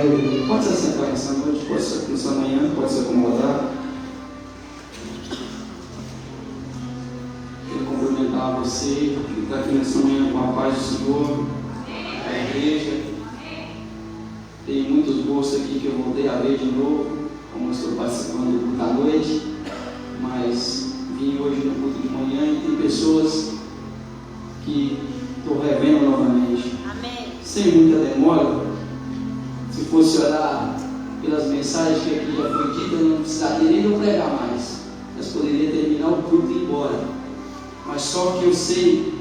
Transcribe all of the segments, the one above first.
Pode se assentar nessa noite, pode ser nessa manhã, pode se acomodar. Quero cumprimentar você que está aqui nessa manhã com a paz do Senhor, a igreja. Tem muitos gostos aqui que eu voltei a ver de novo, como eu estou participando do culto da noite, mas vim hoje no culto de manhã e tem pessoas que estou revendo novamente. Amém. Sem muita demora. Se fosse olhar pelas mensagens que aqui já foi dita, não precisaria nem eu pregar mais. Nós poderíamos terminar o culto e ir embora. Mas só que eu sei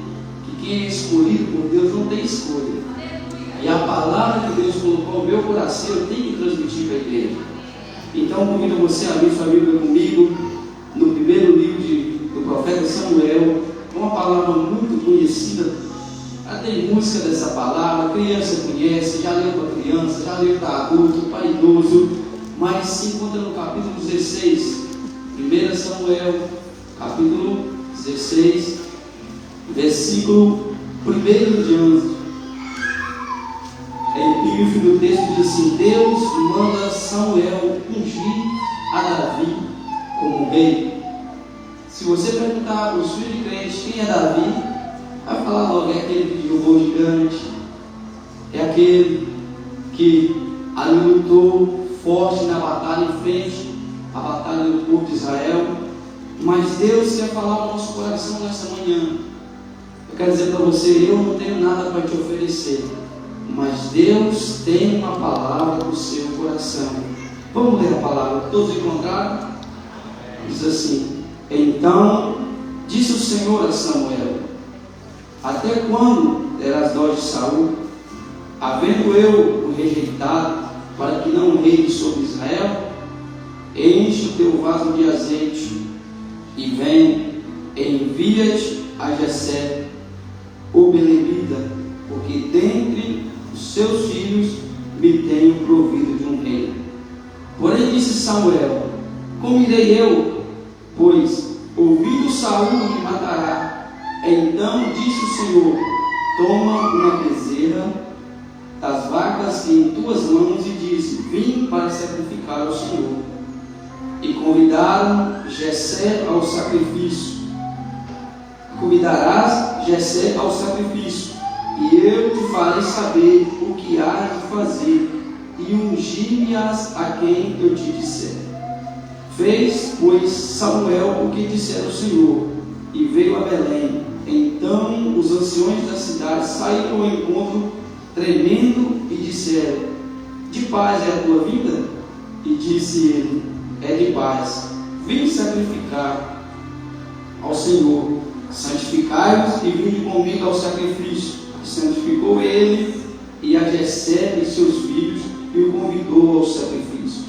que quem é escolhido por Deus não tem escolha. E a palavra que Deus colocou no meu coração eu tenho que transmitir para a igreja. Então convido você a abrir sua Bíblia comigo no primeiro livro do profeta Samuel, uma palavra muito conhecida. Tem música dessa palavra, criança conhece, já leu para criança, já leu para adulto, para idoso, mas se encontra no capítulo 16, 1 Samuel, capítulo 16, versículo 1 em diante. É epígrafe do texto diz assim: Deus manda Samuel ungir a Davi como rei. Se você perguntar aos filhos de crentes quem é Davi, vai falar logo, é aquele que derrubou o gigante, é aquele que ali lutou forte na batalha em frente à batalha do povo de Israel. Mas Deus quer falar ao nosso coração nessa manhã. Eu quero dizer para você, eu não tenho nada para te oferecer, mas Deus tem uma palavra para o seu coração. Vamos ler a palavra, todos encontraram? Diz assim: Então disse o Senhor a Samuel: Até quando terás dó de Saul, havendo eu o rejeitado, para que não reine sobre Israel? Enche o teu vaso de azeite, e vem, envia-te a Jessé, o Belemita, porque dentre os seus filhos me tenho provido de um rei. Porém disse Samuel: Como irei eu? Pois ouvindo Saul me matará. Então disse o Senhor: Toma uma bezerra das vacas em tuas mãos e disse: Vim para sacrificar ao Senhor. E convidaram Jessé ao sacrifício. Convidarás Jessé ao sacrifício, e eu te farei saber o que há de fazer, e ungir-me-ás a quem eu te disser. Fez, pois, Samuel o que dissera o Senhor, e veio a Belém. Então os anciões da cidade saíram ao encontro, tremendo, e disseram: De paz é a tua vinda? E disse ele: É de paz. Vim sacrificar ao Senhor. Santificai-vos e vinde comigo ao sacrifício. Santificou ele e a Jessé e seus filhos, e o convidou ao sacrifício.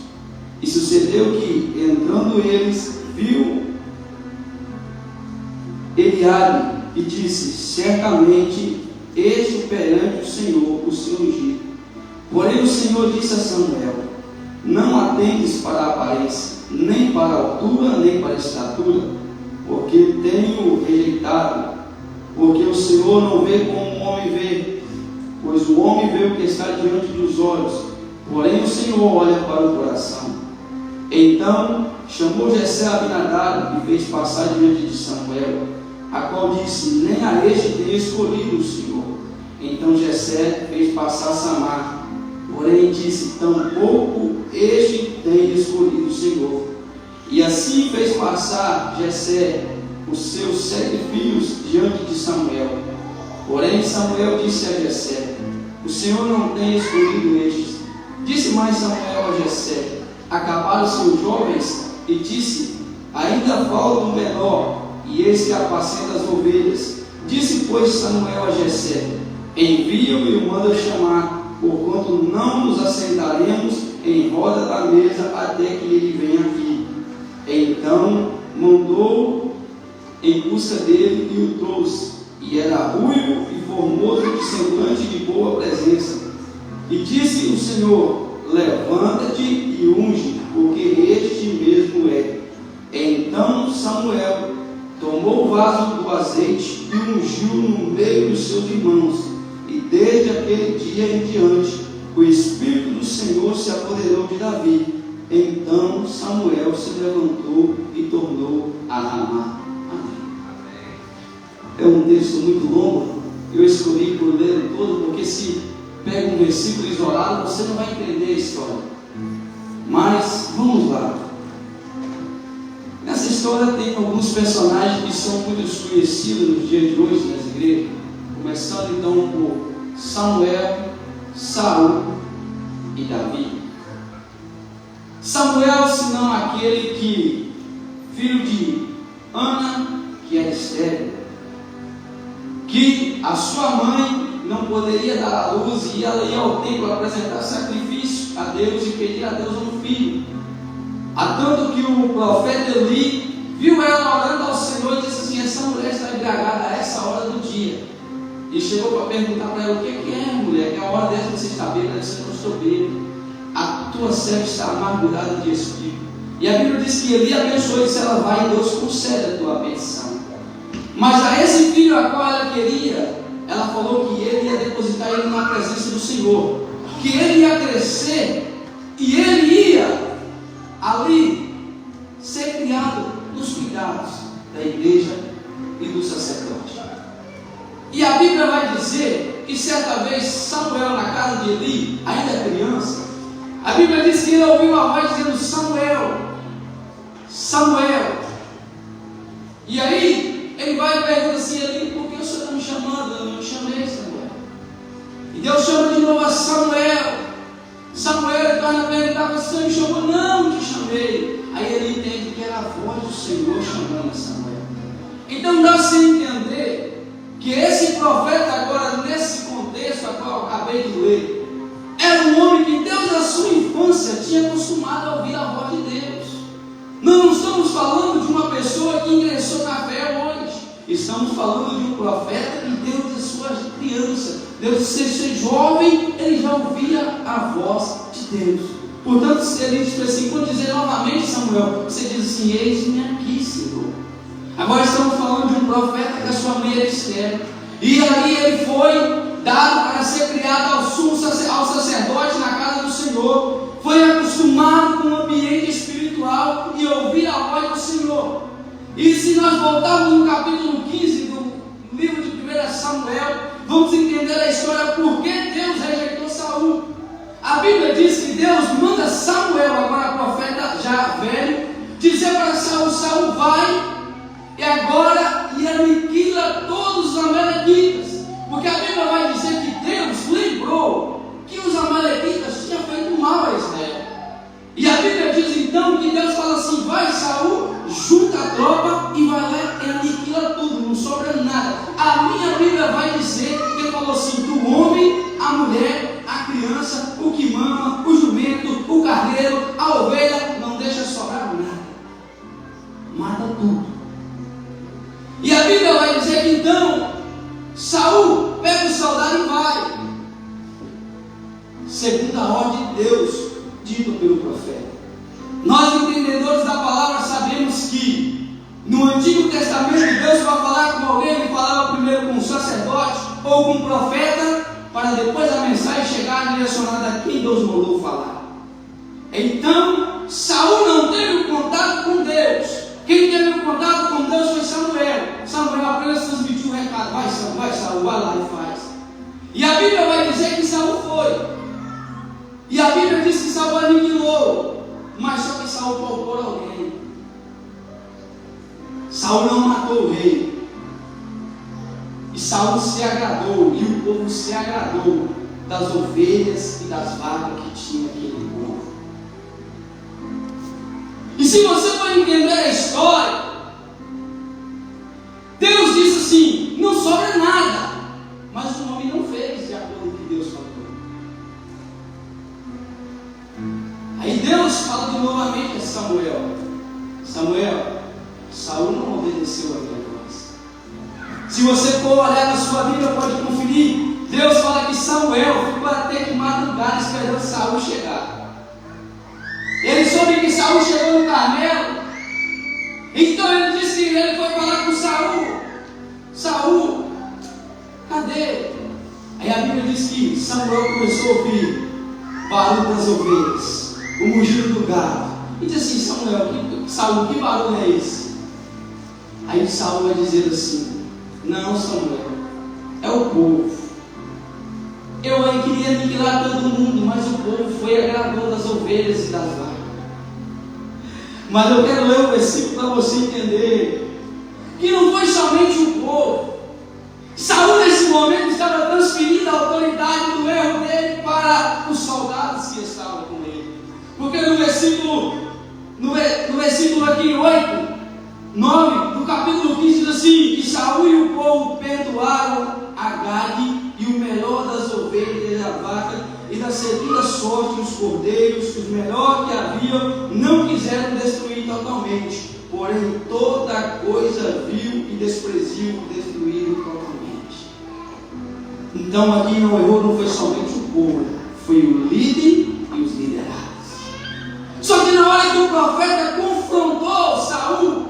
E sucedeu que, entrando eles, viu Eliabe, e disse: Certamente este perante o Senhor, o seu ungido. Porém o Senhor disse a Samuel: Não atentes para a aparência, nem para a altura, nem para a estatura, porque tenho rejeitado. Porque o Senhor não vê como o homem vê, pois o homem vê o que está diante dos olhos, porém o Senhor olha para o coração. Então chamou Jessé a Abinadab e fez passar diante de Samuel, a qual disse: Nem a este tenho escolhido o Senhor. Então Jessé fez passar Samar, porém disse: Tampouco este tem escolhido o Senhor. E assim fez passar Jessé os seus 7 filhos diante de Samuel. Porém Samuel disse a Jessé: O Senhor não tem escolhido estes. Disse mais Samuel a Jessé: Acabaram-se os jovens? E disse: Ainda falta um menor, e esse apacenta as ovelhas. Disse, pois, Samuel a Jessé: Envia-o e o manda chamar, porquanto não nos assentaremos em roda da mesa até que ele venha aqui. Então mandou em busca dele e o trouxe. E era ruivo e formoso, de semblante de boa presença. E disse o Senhor: Levanta-te e unge, porque este mesmo é. Então Samuel tomou o vaso do azeite e ungiu no meio dos seus irmãos. E desde aquele dia em diante, o Espírito do Senhor se apoderou de Davi. Então Samuel se levantou e tornou a Ramá. Amém. É um texto muito longo. Eu escolhi por ler todo, porque se pega um versículo isolado, você não vai entender a história. Mas vamos lá. Nessa história tem alguns personagens que são muito conhecidos nos dias de hoje nas igrejas. Começando então por Samuel, Saul e Davi. Samuel, senão aquele que, filho de Ana, que era estéril, que a sua mãe não poderia dar à luz e ela ia ao templo apresentar sacrifício a Deus e pedir a Deus um filho. A tanto que o profeta Eli viu ela orando ao Senhor e disse assim: essa mulher está embriagada a essa hora do dia. E chegou para perguntar para ela: o que é, mulher? Que a hora dessa você está bêbada? Ela disse: eu não estou bêbada. A tua serva está amargurada de espírito. E a Bíblia diz que Eli abençoou e disse: ela vai e Deus concede a tua benção. Mas a esse filho a qual ela queria, ela falou que ele ia depositar ele na presença do Senhor, que ele ia crescer e ele ia ali ser criado nos cuidados da igreja e do sacerdote. E a Bíblia vai dizer que certa vez Samuel, na casa de Eli, ainda criança, a Bíblia diz que ele ouviu uma voz dizendo: Samuel, Samuel. E aí ele vai e pergunta assim: Eli, por que o Senhor está me chamando? Eu não te chamei, Samuel. E Deus chama de novo a Samuel. Samuel, ele torna a perguntar: o Senhor me chamou? Não te chamei. Aí ele entende que era a voz do Senhor chamando Samuel. Então dá-se a entender que esse profeta agora, nesse contexto a qual eu acabei de ler, era um homem que Deus na sua infância tinha acostumado a ouvir a voz de Deus. Não estamos falando de uma pessoa que ingressou na fé hoje. Estamos falando de um profeta que Deus de sua criança, Deus de ser jovem, ele já ouvia a voz de Deus. Portanto, se ele diz assim, quando dizer novamente Samuel, você diz assim: eis-me aqui, Senhor. Agora estamos falando de um profeta que a sua mãe era estéril. E ali ele foi dado para ser criado ao sacerdote na casa do Senhor. Foi acostumado com o ambiente espiritual e ouvir a voz do Senhor. E se nós voltarmos no capítulo 15 do livro de 1 Samuel, vamos entender a história por que Deus rejeitou Saul. A Bíblia diz que Deus manda Samuel, agora profeta já velho, dizer para Saul: Saul, vai e agora e aniquila todos os amalequitas. Porque a Bíblia vai dizer que Deus lembrou que os amalequitas tinham feito mal a Israel. E a Bíblia diz então que Deus fala assim: vai, Saul, junta a tropa e vai lá e aniquila tudo, não sobra nada. A minha Bíblia vai dizer que ele falou assim: do homem, a mulher, a criança, o que mama, o jumento, o carneiro, a ovelha, não deixa sobrar nada. Mata tudo. E a Bíblia vai dizer que então Saul pega o soldado e vai, segundo a ordem de Deus, dito pelo profeta. Nós, entendedores da palavra, sabemos que no Antigo Testamento Deus, para falar com alguém, ele falava primeiro com um sacerdote ou com um profeta, para depois a mensagem chegar direcionada a quem Deus mandou falar. Então Saul não teve o contato com Deus. Quem teve o contato com Deus foi Samuel. Samuel apenas transmitiu o recado: vai Saul, vai lá e faz. E a Bíblia vai dizer que Saul foi. E a Bíblia diz que Saul aniquilou, mas só que Saul poupou alguém. Saul não matou o rei. E Saul se agradou, e o povo se agradou das ovelhas e das vacas que tinha aquele povo. E se você for entender a história, Deus disse assim: não sobra nada. Mas o homem não fez de acordo com o que Deus falou. Aí Deus fala novamente a Samuel: Samuel, Saul não obedeceu a minha voz. Se você for olhar na sua Bíblia, pode conferir. Deus fala que Samuel ficou até que madrugada esperando Saul chegar. Ele soube que Saul chegou no Carmelo. Então ele disse que ele foi falar com Saul: Saul, cadê? Aí a Bíblia diz que Samuel começou a ouvir: barulho das ovelhas, o mugido do gado. E diz assim: Saul, que barulho é esse? Aí Saul vai dizer assim: não, Samuel, é o povo. Eu aí queria aniquilar todo mundo, mas o povo foi agradando das ovelhas e das vacas. Mas eu quero ler um versículo para você entender que não foi somente o povo. Saul nesse momento estava transferindo a autoridade do erro dele para os soldados que estavam com ele. Porque no versículo aqui 8, 9 do capítulo 15 diz assim: que Saul e o povo perdoaram Agag e o melhor das ovelhas e da vaca e da segunda sorte os cordeiros, os melhores que haviam, não quiseram destruir totalmente, porém toda coisa vil e desprezível destruíram totalmente. Então aqui não errou, não foi somente o povo, foi o líder e os liderados. Só que na hora que o profeta confrontou Saul,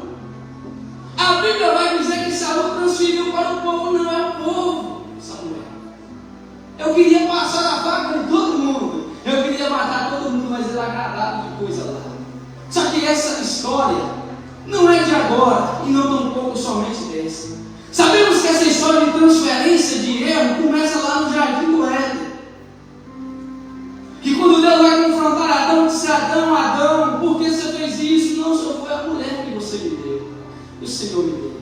a Bíblia vai dizer que Saul transferiu para o povo. Não é o povo, Samuel. Eu queria passar a faca em todo mundo, eu queria matar todo mundo, mas ele agradava de coisa lá. Só que essa história não é de agora e não tão pouco somente dessa. Sabemos que essa história de transferência de erro começa lá no jardim do Éden. Que quando Deus vai confrontar Adão, disse: Adão, por que você fez isso? Não, só foi a mulher que você me deu. O Senhor me deu.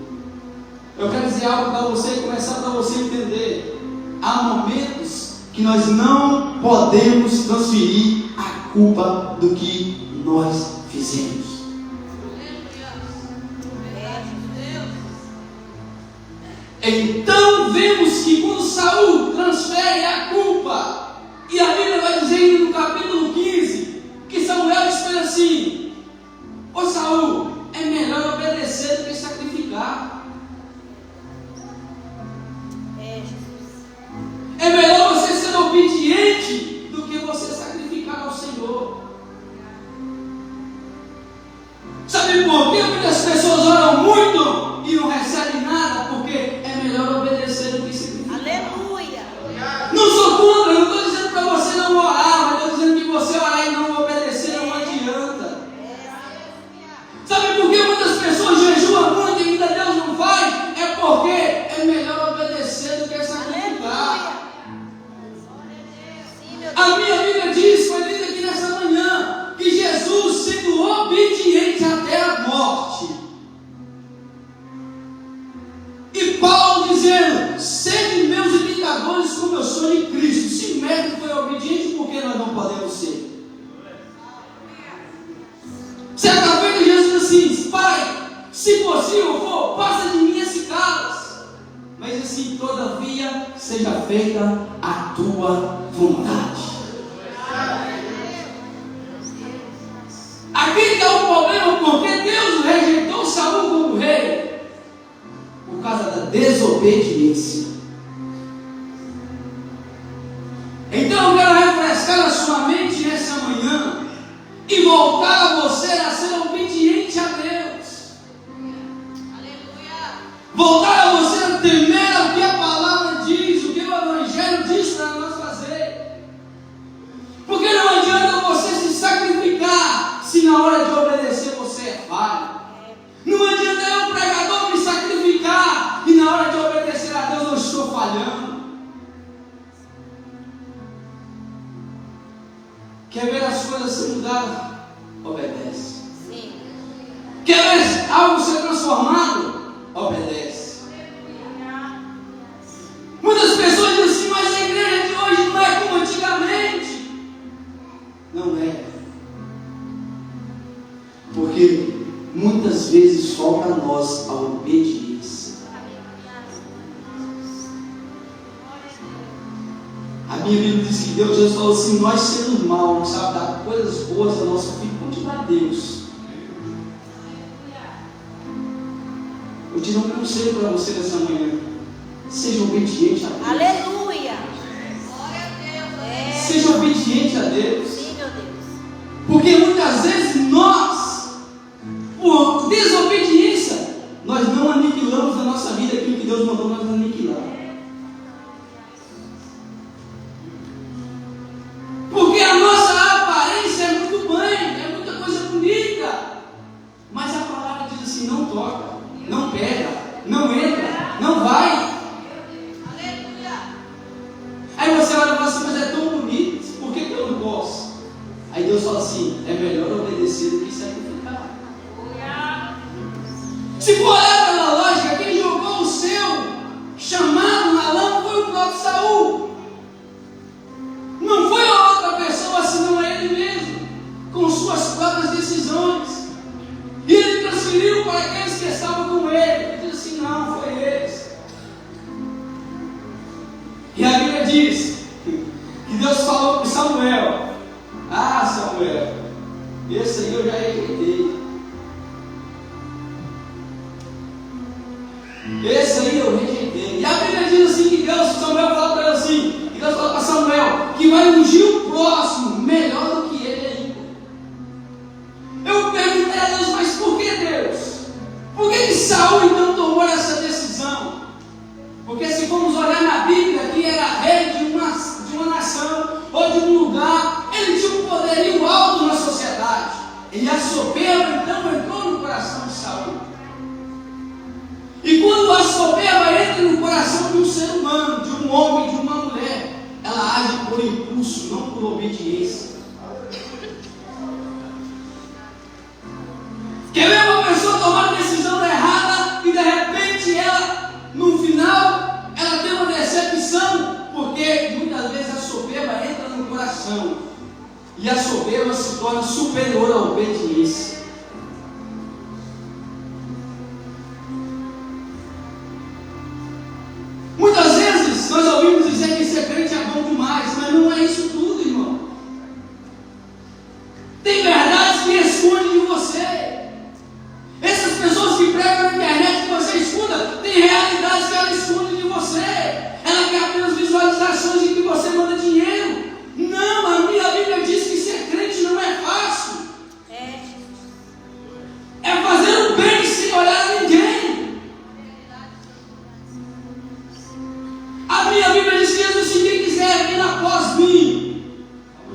Eu quero dizer algo para você e começar para você entender. Há momentos que nós não podemos transferir a culpa do que nós fizemos. Então vemos que quando Saul transfere a culpa, e a Bíblia vai dizer no capítulo 15 que Samuel diz assim: ô Saul, é melhor obedecer do que sacrificar. É melhor você ser obediente do que você sacrificar ao Senhor. Sabe por que muitas pessoas oram muito e não recebem nada? Porque é melhor obedecer do que sacrificar. Aleluia! Não sou contra, não estou dizendo para você não orar, mas estou dizendo que você orar e não obedecer não adianta. Sabe por que muitas pessoas jejuam muito e ainda Deus não faz? É porque é melhor obedecer do que sacrificar. A minha Bíblia diz, foi lida aqui nessa manhã, que Jesus, sendo obediente até a morte, e Paulo dizendo: sede meus imitadores como eu sou de Cristo. Se Médio foi obediente, por que nós não podemos ser? Certa vez Jesus disse assim: Pai, se possível for, passa de mim esse cálice, mas assim, todavia, seja feita a tua vontade. Aqui está o problema, porque Deus rejeitou Saul como rei por causa da desobediência. Então eu quero refrescar a sua mente nessa manhã e voltar a você a ser obediente a Deus. Aleluia. Voltar a você a temer o que a palavra diz, o que o Evangelho diz para nós fazer. Porque não adianta você se sacrificar se na hora de obedecer você é falho. Não adianta eu, pregador, me sacrificar e na hora de obedecer a Deus eu estou falhando. Quer ver as coisas se mudar? Obedece. Sim. Quer ver algo ser transformado? Obedece. Muitas pessoas dizem assim: mas a igreja de hoje não é como antigamente. Não é. Porque muitas vezes falta a nós a obediência. A minha Bíblia diz que Deus falou assim: nós sendo mal, sabe, dar coisas boas a nosso filho, continuar a Deus. Eu te dou um conselho para você nessa manhã: seja obediente a Deus. Aleluia! Glória a Deus! Seja obediente a Deus. Sim, meu Deus. Porque muitas vezes nós, por desobediência, nós não aniquilamos na nossa vida aquilo que Deus mandou nós aniquilar. Porque a nossa Deus fala assim: é melhor obedecer do que sacrificar. Se for olhar pela lógica, quem jogou o seu chamado na lama foi o próprio Saul. Não foi a outra pessoa, senão a ele mesmo, com suas próprias decisões. E ele transferiu para aqueles que estavam com ele. Ele disse assim: não, foi eles. E a Bíblia diz que Deus falou para Samuel: ah, Samuel, esse aí eu já rejeitei. Esse aí eu rejeitei. E a Bíblia diz assim que Deus, Samuel fala para ele assim, que Deus fala para Samuel que vai ungir o próximo melhor do que ele ainda. Eu perguntei a Deus: mas por que Deus? Por que Saul então tomou essa decisão? Porque se formos olhar na Bíblia, que era rei de uma nação ou de um lugar, ele tinha um poderio alto na sociedade. E a soberba então entrou no coração de Saul. E quando a soberba entra no coração de um ser humano, de um homem, de uma mulher, ela age por impulso, não por obediência. Quer ver uma pessoa tomar uma decisão errada e de repente ela, no final, ela tem uma decepção? Porque muitas vezes a soberba entra no coração e a soberba se torna superior à obediência. Muitas vezes nós ouvimos dizer que ser crente é bom demais, mas não é isso tudo, irmão. Tem verdades que escondem de você. Essas pessoas que pregam na internet que você escuta, tem realidades que ela esconde de você. Ela quer apenas visualizações em que você manda dinheiro. Não, a minha Bíblia diz que ser crente não é fácil. É fazer o bem sem olhar a ninguém. A minha Bíblia diz que se quem quiser vir após mim,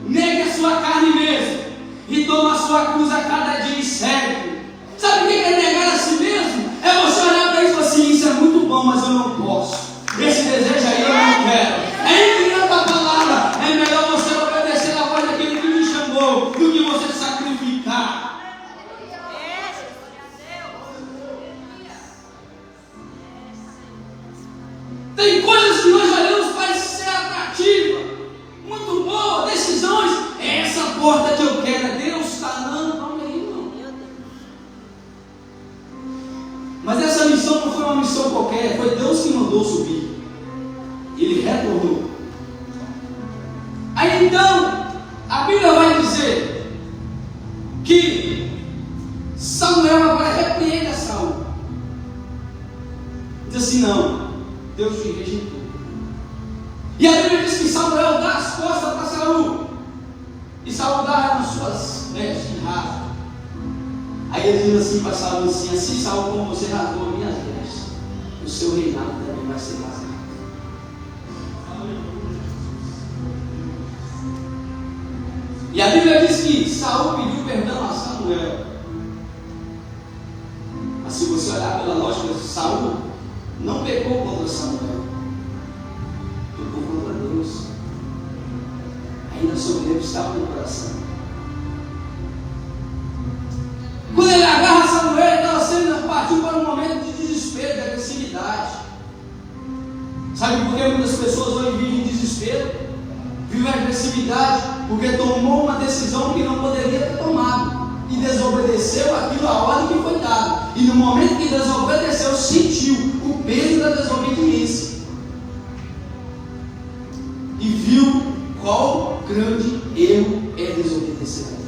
negue a sua carne mesmo e toma a sua cruz a cada dia e segue. Sabe o que é negar a si mesmo? É você olhar para isso e falar assim: isso é muito bom, mas eu não posso. Esse desejo aí eu não quero. É incrível a palavra. É melhor você obedecer a voz daquele que me chamou do que você sacrificar. Tem coisas que nós olhamos para ser atrativa, muito boa, decisões. É essa porta que eu quero. Deus está dando, calma aí, irmão. Mas essa missão não foi uma missão qualquer, foi Deus que mandou subir. Ele retornou. Aí então, a Bíblia vai dizer que Samuel agora repreende a Saul. Diz assim: não, Deus te rejeitou. E a Bíblia diz que Samuel dá as costas para Saul. E Saul dá nas suas vestes de rasgo. Aí ele diz assim para Saul assim: assim Saul, como você rasgou minhas vestes, o seu reinado também vai ser rasgado. E a Bíblia diz que Saul pediu perdão a Samuel. Mas se você olhar pela lógica de Saul, não pecou contra Samuel, pecou contra Deus. Ainda sobre ele estava no coração. Quando ele agarra Samuel, ele estava sendo partiu para um momento de desespero, de agressividade. Sabe por que muitas pessoas hoje vivem em desespero? Vivem em agressividade, porque tomou uma decisão que não poderia ter tomado e desobedeceu aquilo, a ordem que foi dada. E no momento que desobedeceu, sentiu o peso da desobediência e viu qual grande erro é desobedecer a Deus.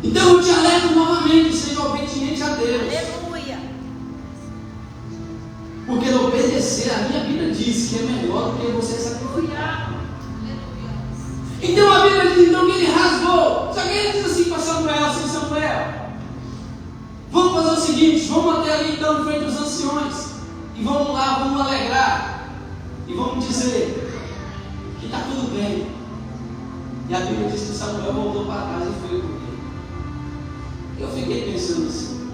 Então eu te alerto novamente: seja obediente a Deus. Aleluia. Porque obedecer, a minha Bíblia diz que é melhor do que você sacrificar. Então a Bíblia diz então que ele rasgou. Só que ele diz assim para Samuel: assim, Samuel, vamos fazer o seguinte, vamos até ali então em frente aos anciões e vamos lá, vamos alegrar e vamos dizer que está tudo bem. E a Bíblia diz que Samuel voltou para casa e foi comigo. Eu fiquei pensando assim: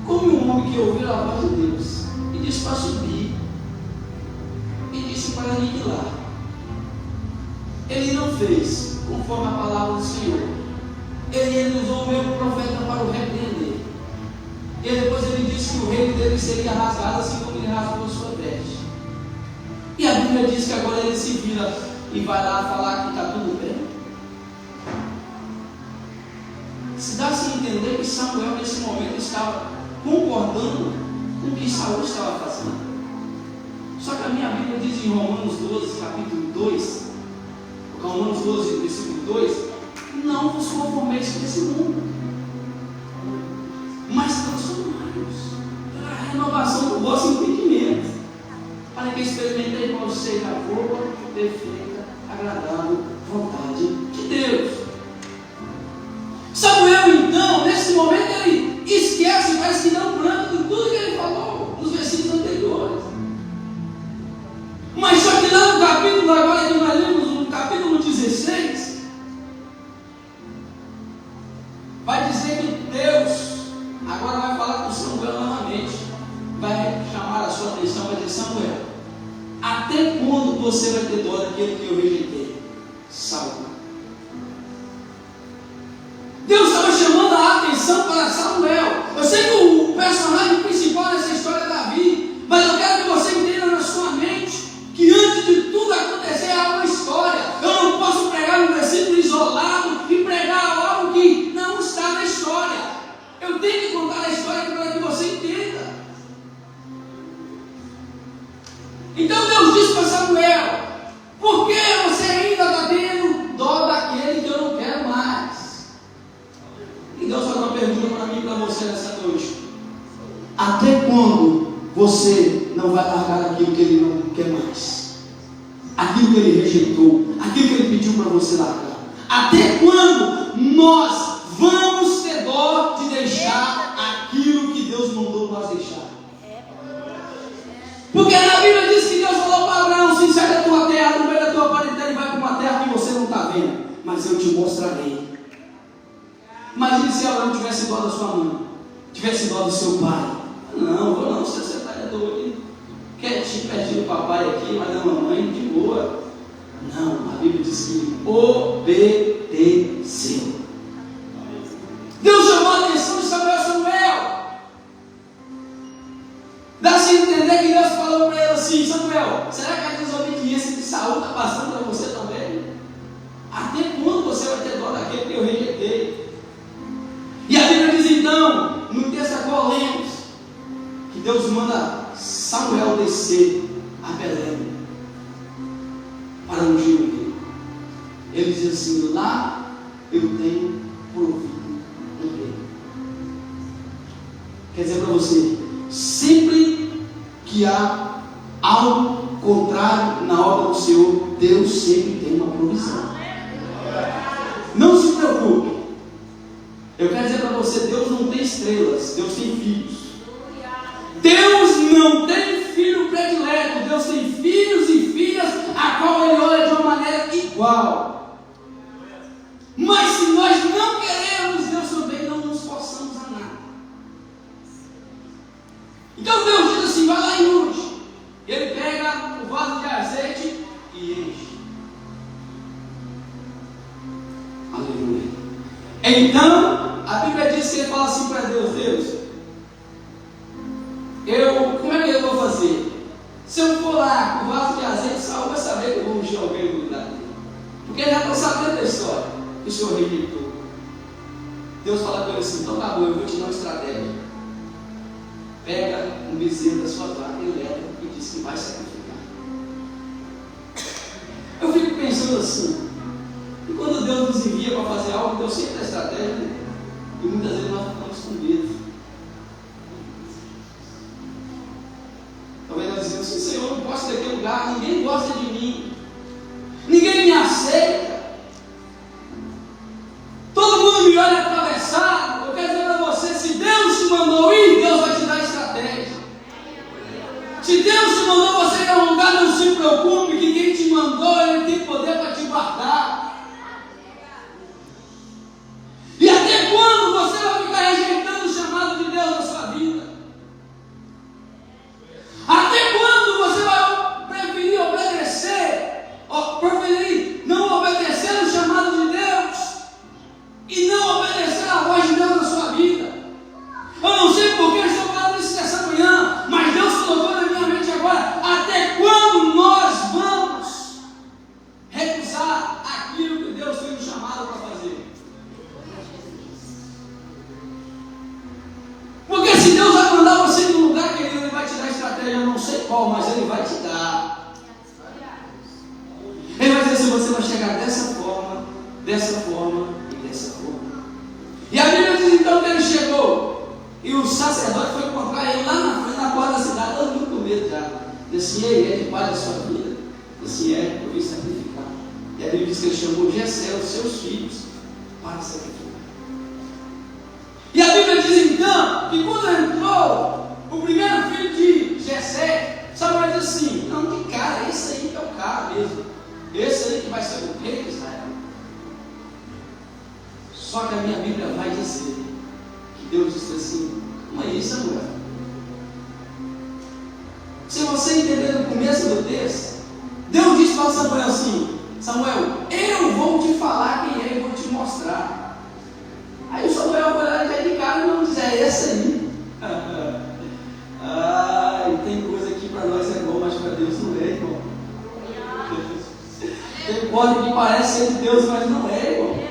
como um homem que ouviu a voz de Deus e disse para subir e disse para aniquilar, ele não fez conforme a palavra do Senhor. Ele usou o mesmo profeta para o repreender. E depois ele disse que o reino dele seria rasgado assim como ele rasgou a sua veste. E a Bíblia diz que agora ele se vira e vai lá falar que está tudo bem. Se dá-se a entender que Samuel nesse momento estava concordando com o que Saul estava fazendo. Só que a minha Bíblia diz em Romanos 12, capítulo 2, Romanos 12, versículo 2, não vos conformeis com esse mundo, mas transformai-vos pela renovação do vosso entendimento, para que experimentei qual seja a boa, perfeita, agradável vontade de Deus. Samuel, então, nesse momento, ele esquece, parece que não branco de tudo que ele falou nos versículos anteriores. Mas só que lá no capítulo, agora que nós lemos, no capítulo 16, vai dizer que Deus agora vai falar com Samuel novamente, vai chamar a sua atenção, vai dizer: Samuel, até quando você vai ter dó daquele que eu rejeitei? Saul. Deus estava chamando a atenção para Samuel. Eu sei que o personagem principal dessa história é Davi, mas eu quero que você entenda na sua mente que antes de tudo acontecer há uma história. Eu não posso pregar um versículo isolado e pregar algo que não está na história. Eu tenho que contar a história para que você entenda. Então Deus disse para Samuel: por que você ainda está tendo dó daquele que eu não quero mais? E Deus faz uma pergunta para mim e para você nessa noite: até quando você não vai largar aquilo que ele não quer mais? Aquilo que ele rejeitou, aquilo que ele pediu para você largar? Até quando nós vamos ter dó de deixar aquilo que Deus mandou nós deixar? Porque na Bíblia diz que Deus falou para Abraão: sim, sai da tua terra, no meio da tua parentela, e vai para uma terra que você não está vendo, mas eu te mostrarei. Imagine se Abraão tivesse dó da sua mãe, tivesse dó do seu pai. Não, vou não, você está doido, quietinho, pertinho do papai aqui, mas da mamãe, de boa. Não, a Bíblia diz que obedeceu. Deus chamou a atenção de Samuel: Samuel. Dá-se a entender que Deus falou para ele assim: Samuel, será que a desobediência de Saul está passando para você também? Até quando você vai ter dó daquele que eu rejeitei? E a Bíblia diz então, no texto a qual lemos, que Deus manda Samuel descer a Belém para ungir o rei. Ele diz assim: lá eu tenho provido um rei. Quer dizer para você, sempre que há algo contrário na obra do Senhor, Deus sempre tem uma provisão. Não se preocupe. Eu quero dizer para você: Deus não tem estrelas, Deus tem filhos. Deus não tem filho predileto, Deus tem filhos e filhas a qual Ele olha de uma maneira igual. Mas se nós não queremos, Deus também não nos forçamos a nada. Então Deus diz assim: vai lá e unge. Ele pega o vaso de azeite e enche. Aleluia. Então a Bíblia diz que ele fala assim para Deus: Deus, como é que eu vou fazer? Se eu for lá com o vaso de azeite, Saul vai saber que eu vou ungir alguém no lugar dele. Porque ele já está sabendo da história que o Senhor rejeitou. Deus fala com ele assim: então tá bom, eu vou te dar uma estratégia. Pega um bezerro da sua vaca e leva e diz que vai sacrificar. Eu fico pensando assim: e quando Deus nos envia para fazer algo, Deus sempre dá estratégia, né? E muitas vezes nós ficamos com medo. Talvez nós dizemos assim: Senhor, não posso ir daquele lugar, ninguém gosta de mim, ninguém me aceita, todo mundo me olha atravessado. Eu quero dizer para você: se Deus te mandou ir, Deus vai te dar estratégia. Se Deus te mandou você ir a um lugar, não se preocupe, que quem te mandou, Ele tem poder para te guardar. E até quando você vai ficar rejeitando o chamado de Deus na sua vida? Até quando você vai preferir obedecer qual, mas Ele vai te dar. Ele vai dizer assim: você vai chegar dessa forma e dessa forma. E a Bíblia diz então que ele chegou e o sacerdote foi encontrar ele lá na frente, na porta da cidade, todo mundo com medo já. Disse assim: ei, é de paz a sua vida? Disse assim: é, eu vim sacrificar. E a Bíblia diz que ele chamou Jessé, os seus filhos, para sacrificar. E a Bíblia diz então que quando entrou o primeiro filho de Jessé, Samuel diz assim: não, que cara, esse aí que é o cara mesmo, esse aí que vai ser o rei de Israel. Só que a minha Bíblia vai dizer que Deus disse assim: não é isso, Samuel. Se você entender no começo do texto, Deus disse para Samuel assim: Samuel, eu vou te falar quem é e vou te mostrar. Aí o Samuel foi lá e já de cara não diz: é esse aí. Tem coisa que para nós é bom, mas para Deus não é, irmão. Tem coisa que parece ser de Deus, mas não é, irmão.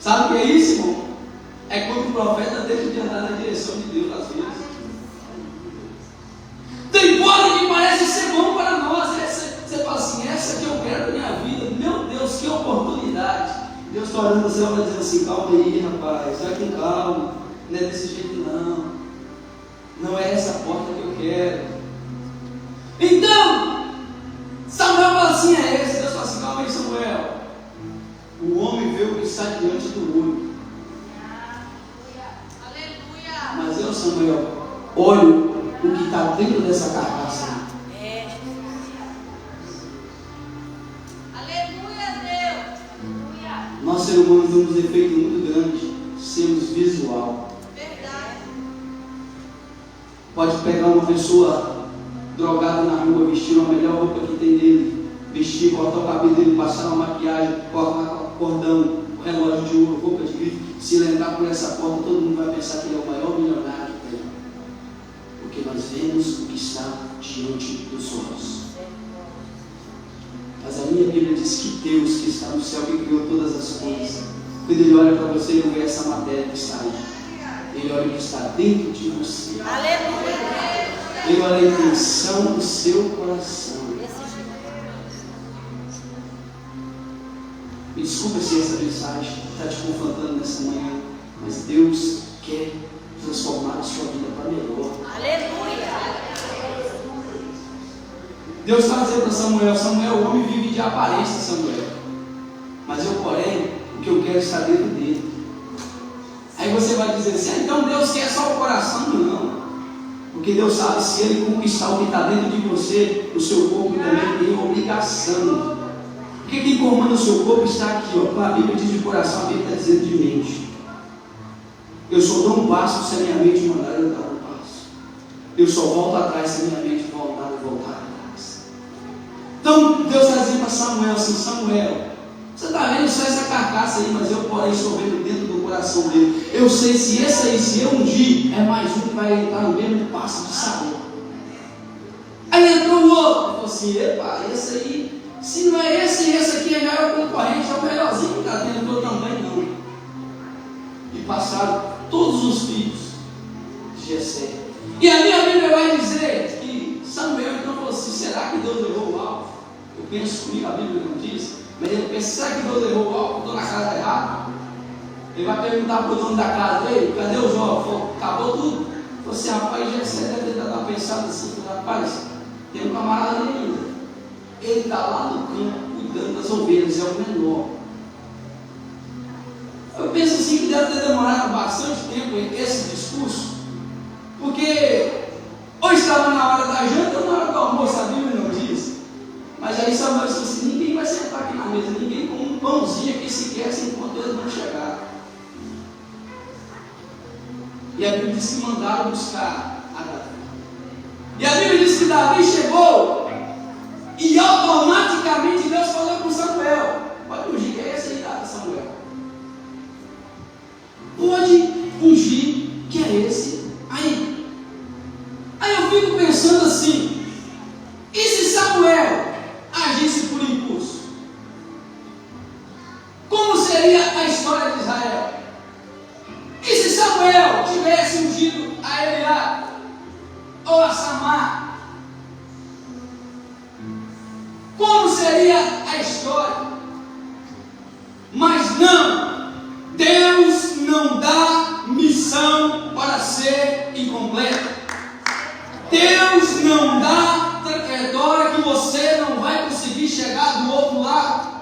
Sabe o que é isso, irmão? É quando o profeta deixa de andar na direção de Deus às vezes. Tem coisa que parece ser bom para nós. Você fala assim: essa que eu quero na minha vida. Meu Deus, que oportunidade. Deus está olhando, você vai dizer assim: calma aí, rapaz, vai com calma. Não é desse jeito não. Não é essa porta que eu quero. Então, Samuel fala assim: é esse. Deus fala assim: calma aí, Samuel. O homem vê o que está diante do olho. Aleluia. Mas eu, Samuel, olho o que está dentro dessa carcaça. Aleluia, Deus. Nós, seres humanos, temos um defeito muito grande: sermos visual. Verdade. Pode pegar uma pessoa drogada na rua, vestir a melhor roupa que tem dele, vestir, cortar o cabelo dele, passar uma maquiagem, cortar cordão, relógio de ouro, roupa de grife, se lembrar por essa porta, todo mundo vai pensar que ele é o maior milionário que tem. Porque nós vemos o que está diante dos olhos. Mas a minha Bíblia diz que Deus, que está no céu, que criou todas as coisas, quando Ele olha para você, Ele não vê essa matéria que está aí. Ele olha o que está dentro de você. Aleluia. Ele olha a intenção do seu coração. Me desculpa se essa mensagem está te confrontando nessa manhã, mas Deus quer transformar a sua vida para melhor. Aleluia. Deus está dizendo para Samuel: Samuel, o homem vive de aparência, Samuel, mas eu, porém, o que eu quero está dentro dele. Aí você vai dizer assim: então Deus quer só o coração? Não, porque Deus sabe, se Ele conquistar o que está dentro de você, o seu corpo também tem obrigação. Porque quem comanda o seu corpo está aqui, ó. A Bíblia diz de coração, a Bíblia está dizendo de mente. Eu só dou um passo se a minha mente mandar eu dar um passo. Eu só volto atrás se a minha mente voltar atrás. Então Deus está dizendo para Samuel assim: Samuel, você está vendo só essa carcaça aí, mas eu, porém, estou vendo dentro do coração dele. Eu sei se esse aí, se eu ungir, é mais um que vai entrar no mesmo passo de sabor. Aí entrou o outro, ele falou assim: epa, esse aí, se não é esse aqui já é o concorrente, é o melhorzinho que está tendo, eu também não. E passaram todos os filhos de Jessé. E a minha Bíblia vai dizer que Samuel então falou assim: será que Deus errou o alvo? Eu penso comigo, a Bíblia não diz, mas ele pensa: será que Deus errou o alvo? Estou na casa errada? Ele vai perguntar para o dono da casa dele: cadê o Jó? Falou: acabou tudo. Ele falou assim: rapaz, Jessé deve ter dado uma pensada assim: rapaz, tem um camarada ali ainda. Ele está lá no campo cuidando das ovelhas, é o menor. Eu penso assim que deve ter demorado bastante tempo esse discurso, porque ou estava na hora da janta ou na hora do almoço, a Bíblia não diz. Mas aí Samuel disse assim: ninguém vai sentar aqui na mesa, ninguém com um pãozinho aqui sequer enquanto eles não chegaram. E a Bíblia diz que mandaram buscar a Davi. E a Bíblia diz que Davi chegou e automaticamente Deus falou com Samuel: pode ungir, que é esse aí, Samuel. Pode ungir, que é esse aí. Aí eu fico pensando assim: e se Samuel agisse por impulso? Como seria a história de Israel? E se Samuel tivesse ungido a Eliabe? Ou voltou a Samar, como seria a história? Mas não, Deus não dá missão para ser incompleta. Deus não dá trajetória que você não vai conseguir chegar do outro lado.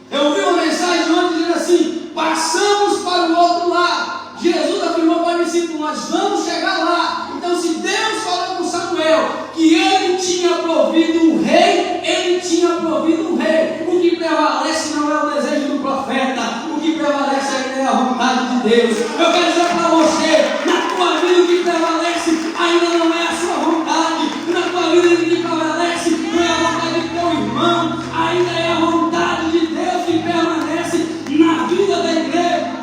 Eu ouvi uma mensagem ontem dizendo assim: passamos para o outro lado. Jesus afirmou para os discípulos: nós vamos chegar lá. Então, se Deus falou com Samuel que ele tinha provido um rei, ele tinha provido um rei. O que prevalece não é o desejo do profeta, o que prevalece ainda é a vontade de Deus. Eu quero dizer para você, na tua vida o que prevalece ainda não é a sua vontade, na tua vida o que prevalece não é a vontade do teu irmão, ainda é a vontade de Deus que permanece na vida da igreja.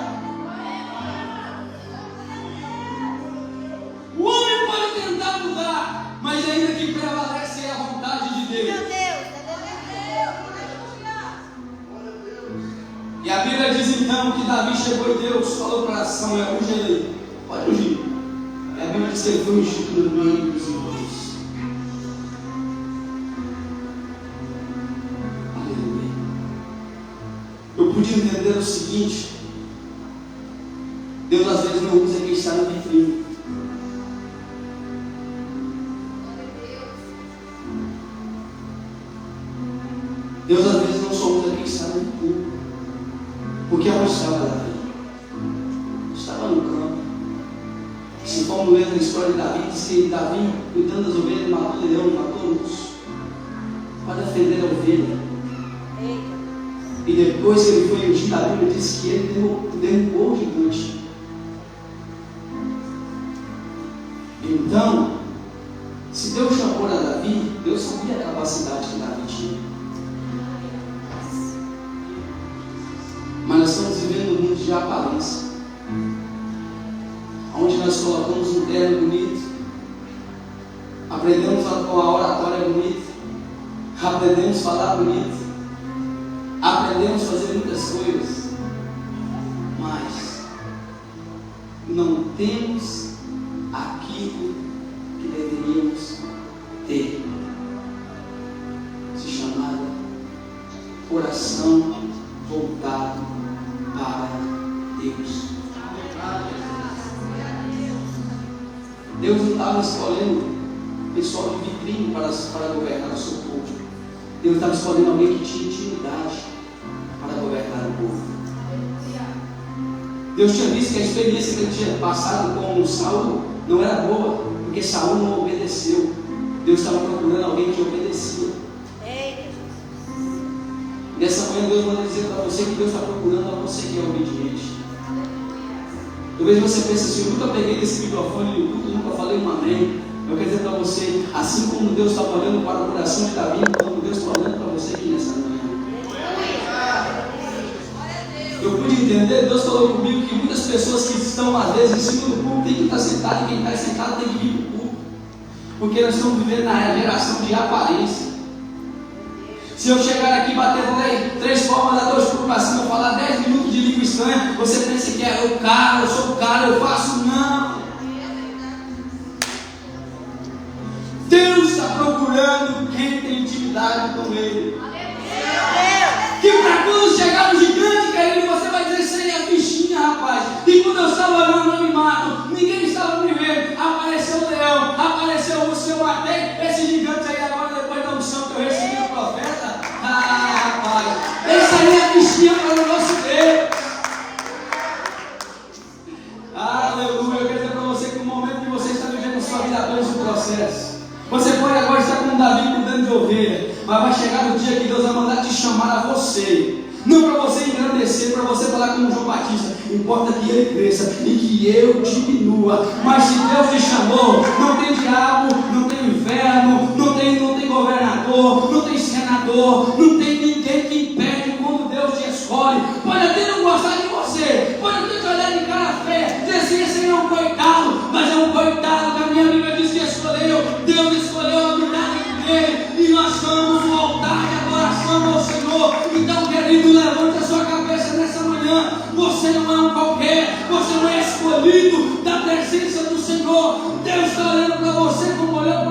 O homem pode tentar mudar, mas ainda que prevalece é a vontade de Deus. Meu Deus. E a Bíblia diz então que Davi chegou e Deus falou para Samuel: unge ele, pode ungir. E a Bíblia diz que ele foi ungido no meio dos irmãos. Aleluia. Eu pude entender o seguinte: Deus às vezes não usa quem está no vitrine. Deus às vezes não só usa quem está no público. Porque onde estava Davi? Estava no campo. Se formos ler a história de Davi, diz que Davi, cuidando das ovelhas, matou o leão, matou o urso, para defender a ovelha. E depois que ele foi ungido, a Bíblia diz que ele derrubou o gigante. Então, se Deus chamou a Davi, Deus sabia a capacidade que Davi tinha. Mas nós estamos vivendo um mundo de aparência, onde nós colocamos um terno bonito, aprendemos a oratória bonita, aprendemos a falar bonito, aprendemos a fazer muitas coisas, mas não temos aquilo que deveríamos ter, se chamada coração voltado para Deus. Deus não estava escolhendo pessoal de vitrine para governar o seu povo. Deus estava escolhendo alguém que tinha intimidade para governar o povo. Deus tinha visto que a experiência que ele tinha passado com Saul não era boa, porque Saul não obedeceu. Deus estava procurando alguém que obedecia. Nessa manhã Deus manda dizer para você que Deus está procurando a você que é obediente. Talvez você pense assim: eu nunca peguei esse microfone no culto, nunca falei um amém. Eu quero dizer para você, assim como Deus estava olhando para o coração de Davi, como Deus está olhando para você aqui nessa manhã. Eu pude entender, Deus falou comigo que muitas pessoas que estão às vezes em cima do púlpito tem que estar sentado, e quem está sentado tem que vir para o púlpito. Porque nós estamos vivendo na geração de aparência. Se eu chegar aqui batendo três palmas, dar dois pulos para cima, falar 10 minutos de língua estranha, você pensa que é o cara, eu sou o cara, eu faço. Não. Deus está procurando quem tem intimidade com Ele. Que para quando chegar no gigante, querido, você vai dizer: isso aí é fichinha, rapaz. E quando eu estava olhando no animado, ninguém estava me vendo. Apareceu o leão, apareceu o urso, eu matei esse gigante aí agora, depois da unção que eu recebi do profeta. Ah, rapaz, essa aí é a fichinha para o nosso Deus. Aleluia. Eu quero dizer para você que no momento que você está vivendo sua vida apenas um processo, você pode agora estar com Davi cuidando de ovelha, mas vai chegar no dia que Deus vai mandar te chamar a você. Não para você engrandecer, para você falar como João Batista: importa que ele cresça e que eu diminua. Mas se Deus te chamou, não tem diabo, não tem inferno, não tem governador, não tem senador, não tem ninguém que impede quando Deus te escolhe. Pode até não gostar de você, pode até te olhar de cara feia, dizer assim: esse é um coitado, mas é um coitado que a minha Bíblia diz que escolheu. Deus escolheu a unidade dele, e nós vamos voltar em adoração ao Senhor. Então, querido, levante a sua cabeça nessa manhã. Você não é um qualquer, você não é escolhido da presença do Senhor. Deus está olhando para você como olhou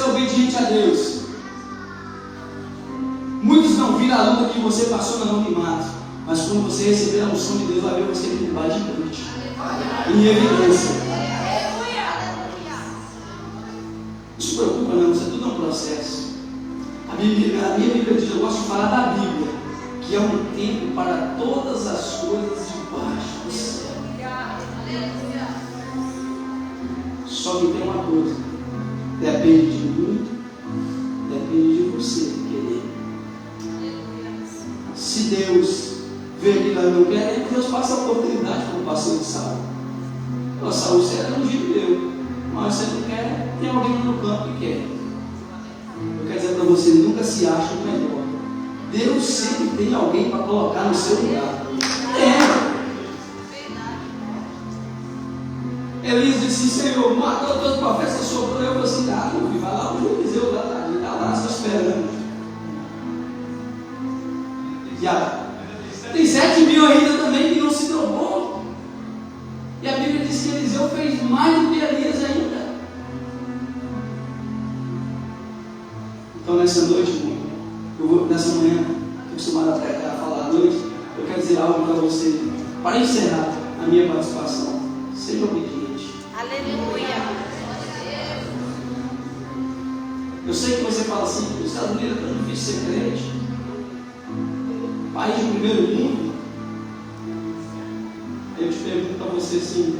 obediente a Deus. Muitos não viram a luta que você passou no anonimato, mas quando você receber a unção de Deus, vai ver você derrubar gigante, em evidência. Não se preocupa não, isso é tudo um processo. A minha Bíblia diz, eu gosto de falar da Bíblia, que é um tempo para todas as coisas debaixo do céu. Só que tem uma coisa, depende de mim, depende de você querer. Se Deus vê que nós não queremos, Deus passa a oportunidade para o pastor de Saul. O Saul, você era ungido meu, mas você não quer, tem alguém no campo que quer. Eu quero dizer para você, nunca se acha o melhor. Deus sempre tem alguém para colocar no seu lugar. Elias disse, Senhor, matou todos os profetas, sobrou. Eu falei assim, não, vai lá o Eliseu, está lá só esperando. Tem 7.000 ainda também que não se dobrou. E a Bíblia diz que Eliseu fez mais do que Elias ainda. Então nessa noite, nessa manhã, estou acostumado a falar à noite, eu quero dizer algo para você. Para encerrar a minha participação, seja obediente. Aleluia. Eu sei que você fala assim, os Estados Unidos é tão difícil ser crente. País do primeiro mundo. Aí eu te pergunto para você assim,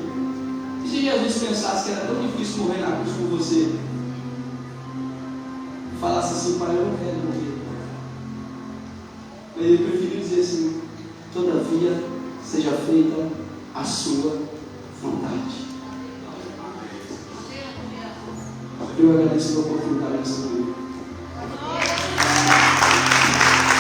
e se Jesus pensasse que era tão difícil morrer na cruz por você? Falasse assim, pai, eu não quero morrer. Ele preferiu dizer assim, todavia seja feita a sua vontade. Eu agradeço a oportunidade.